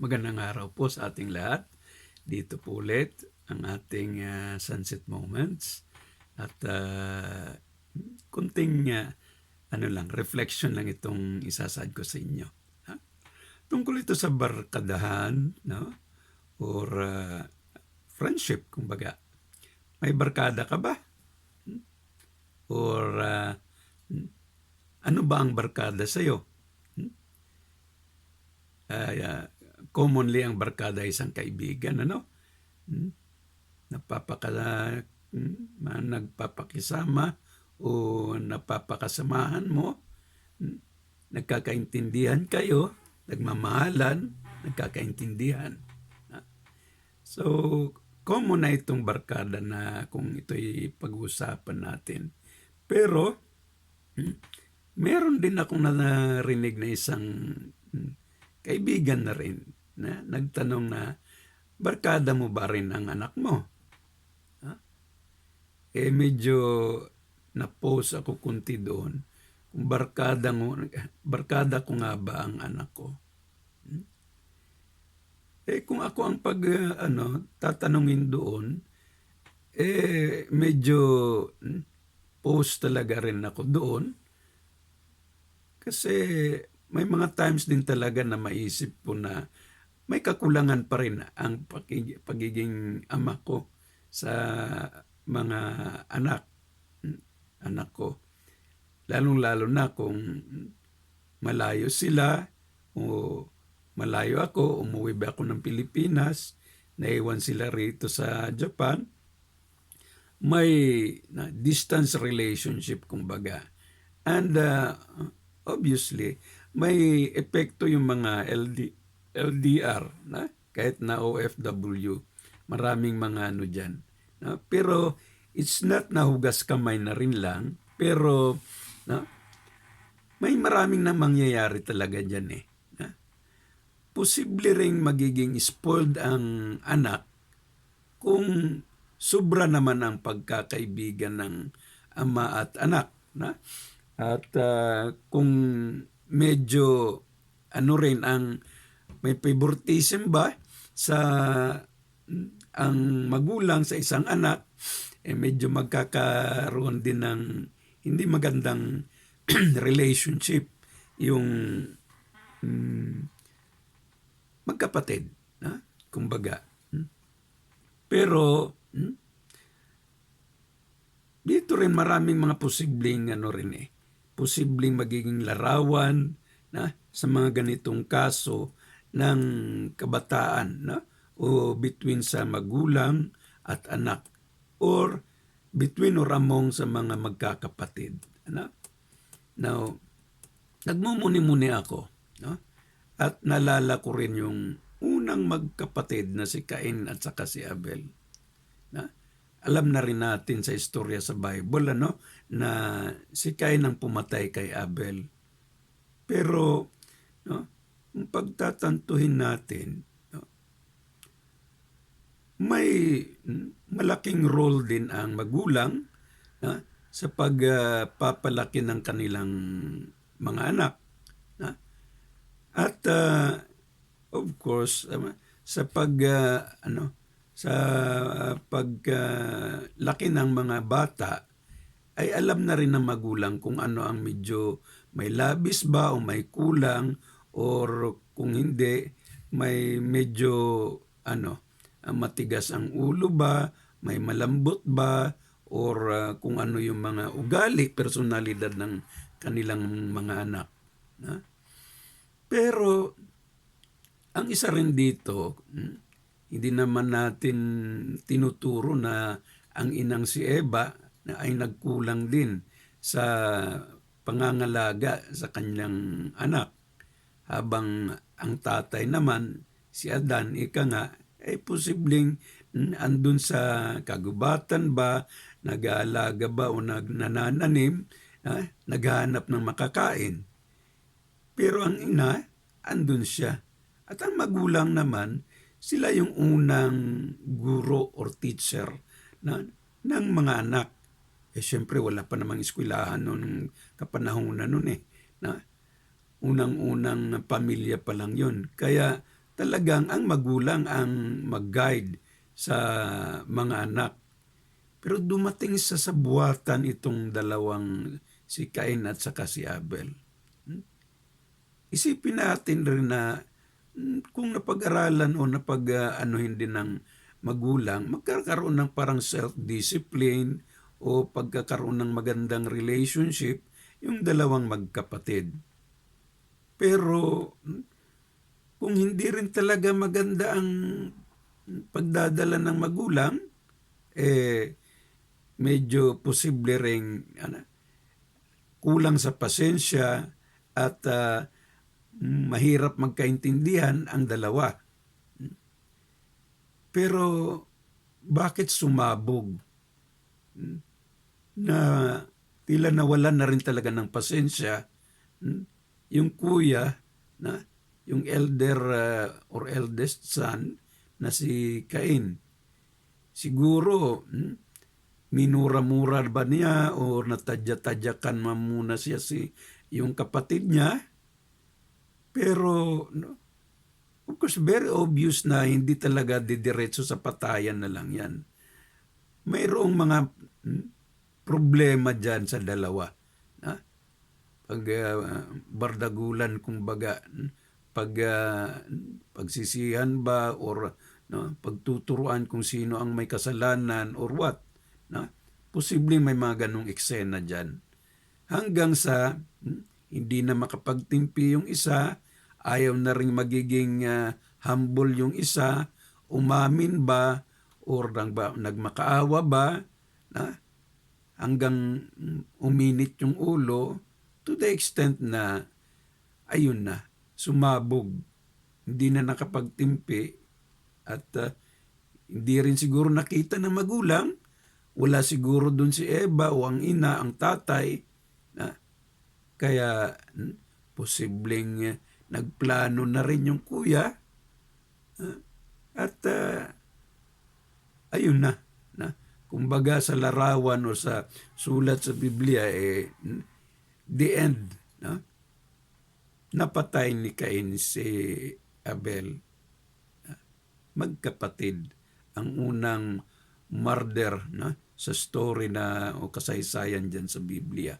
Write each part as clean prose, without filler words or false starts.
Magandang araw po sa ating lahat. Dito po ulit ang ating sunset moments at kunting reflection lang itong isasad ko sa inyo. Ha? Tungkol ito sa barkadahan, no? Or friendship, kumbaga. May barkada ka ba? Or ano ba ang barkada sa'yo? Commonly ang barkada ay isang kaibigan, ano? Nagpapakisama o napapakasamahan mo, nagkakaintindihan kayo, nagmamahalan, nagkakaintindihan. So, common na itong barkada na kung ito'y pag-uusapan natin. Pero, meron din akong narinig na isang kaibigan na rin na nagtanong na, barkada mo ba rin ang anak mo? Medyo na-pause ako kunti doon. Kung barkada ko nga ba ang anak ko? Kung ako ang tatanungin doon, medyo pause talaga rin ako doon. Kasi may mga times din talaga na maisip ko na may kakulangan pa rin ang pagiging ama ko sa mga anak ko. Lalong-lalo na kung malayo sila o malayo ako, umuwi ba ako ng Pilipinas, naiwan sila rito sa Japan, may distance relationship kumbaga. And obviously, may epekto yung mga LDR, kahit na OFW, maraming mga dyan. Pero it's not nahugas kamay na rin lang, pero may maraming na mangyayari talaga dyan eh. Posible ring magiging spoiled ang anak kung sobra naman ang pagkakaibigan ng ama at anak. At kung medyo may favoritism ba sa ang magulang sa isang anak, medyo magkakaroon din ng hindi magandang relationship yung magkapatid, kumbaga. Pero dito rin maraming mga posibleng posibleng magiging larawan sa mga ganitong kaso ng kabataan, o between sa magulang at anak, or between or among sa mga magkakapatid. Now, nagmumuni-muni ako, at nalala ko rin yung unang magkapatid na si Cain at saka si Abel. Alam na rin natin sa istorya sa Bible na si Cain ang pumatay kay Abel. Pero kung pagtatantuhin natin, may malaking role din ang magulang sa pagpapalaki ng kanilang mga anak. At of course, sa paglaki ng mga bata, ay alam na rin ng magulang kung ano ang medyo may labis ba o may kulang, or kung hindi, may medyo matigas ang ulo ba, may malambot ba, or kung ano yung mga ugali, personalidad ng kanilang mga anak. Pero ang isa rin dito, hindi naman natin tinuturo na ang inang si Eva na ay nagkulang din sa pangangalaga sa kanyang anak. Habang ang tatay naman, si Adan, ay posibleng andun sa kagubatan ba, nag-aalaga ba o nanananim, naghahanap ng makakain. Pero ang ina, andun siya. At ang magulang naman, sila yung unang guro or teacher ng mga anak. Siyempre, wala pa namang eskwelahan noong kapanahonan noon . Unang-unang pamilya pa lang yun. Kaya talagang ang magulang ang mag-guide sa mga anak. Pero dumating sa sabuatan itong dalawang si Cain at saka si Abel. Isipin natin rin na kung napag-aralan o anuhin din ng magulang, magkakaroon ng parang self-discipline o pagkakaroon ng magandang relationship yung dalawang magkapatid. Pero kung hindi rin talaga maganda ang pagdadala ng magulang, medyo posible ring kulang sa pasensya at mahirap magkaintindihan ang dalawa. Pero bakit sumabog? Na tila nawalan na rin talaga ng pasensya yung kuya, yung elder or eldest son na si Cain. Siguro minura-mura ba niya o natadya-tadyakan muna siya yung kapatid niya. Pero of course very obvious na hindi talaga didiretso sa patayan na lang yan. Mayroong mga problema dyan sa dalawa. Pag bardagulan kumbaga, pagsisihan ba or pagtuturuan kung sino ang may kasalanan or what. Posibleng may mga ganong eksena dyan. Hanggang sa hindi na makapagtimpi yung isa, ayaw na rin magiging humble yung isa, umamin ba or nagmakaawa ba, hanggang uminit yung ulo to the extent na ayun na, sumabog. Hindi na nakapagtimpi at hindi rin siguro nakita ng magulang. Wala siguro dun si Eva o ang ina, ang tatay. Kaya posibleng nagplano na rin yung kuya. At ayun na. Kumbaga sa larawan o sa sulat sa Biblia, the end. Napatay ni Cain si Abel. Magkapatid. Ang unang murder sa story na o kasaysayan dyan sa Biblia.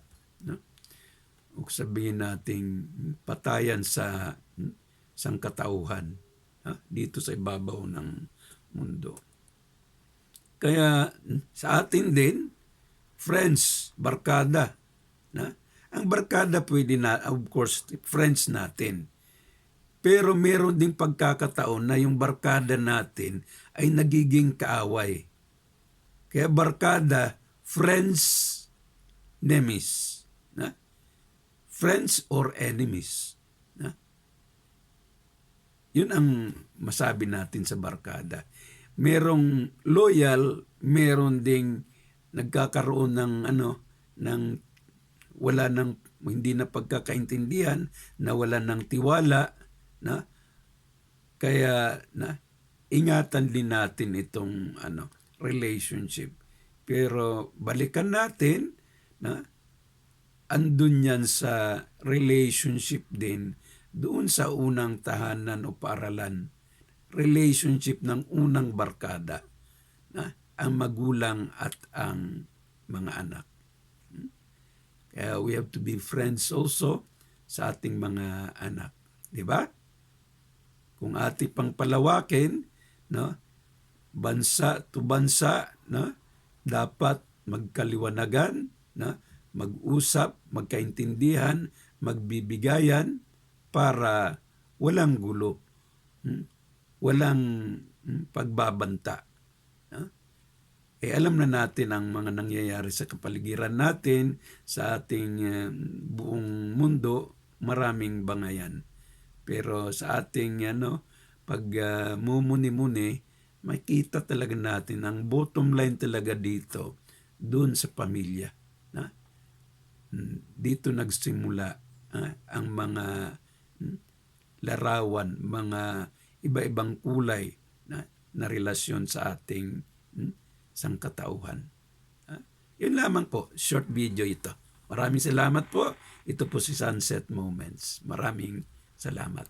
O sabihin nating patayan sa sangkatauhan dito sa ibabaw ng mundo. Kaya sa atin din, friends, barkada. Ang barkada pwede na, of course, friends natin. Pero meron ding pagkakataon na yung barkada natin ay nagiging kaaway. Kaya barkada, friends, nemes. Friends or enemies. Yun ang masabi natin sa barkada. Merong loyal, meron ding nagkakaroon ng hindi na pagkakaintindihan, nawala ng tiwala, kaya ingatan din natin itong relationship. Pero balikan natin andun yan sa relationship din doon sa unang tahanan o paaralan. Relationship ng unang barkada, ang magulang at ang mga anak. Kaya we have to be friends also sa ating mga anak. Di ba? Kung ating pang palawakin, bansa to bansa, dapat magkaliwanagan, mag-usap, magkaintindihan, magbibigayan para walang gulo, walang pagbabanta. Alam na natin ang mga nangyayari sa kapaligiran natin, sa ating buong mundo, maraming bangayan. Pero sa ating pag mumuni-muni, makita talaga natin ang bottom line talaga dito, doon sa pamilya. Dito nagsimula ang mga larawan, mga iba-ibang kulay na relasyon sa ating sangkatauhan. Yun lamang po, short video ito. Maraming salamat po. Ito po si Sunset Moments. Maraming salamat.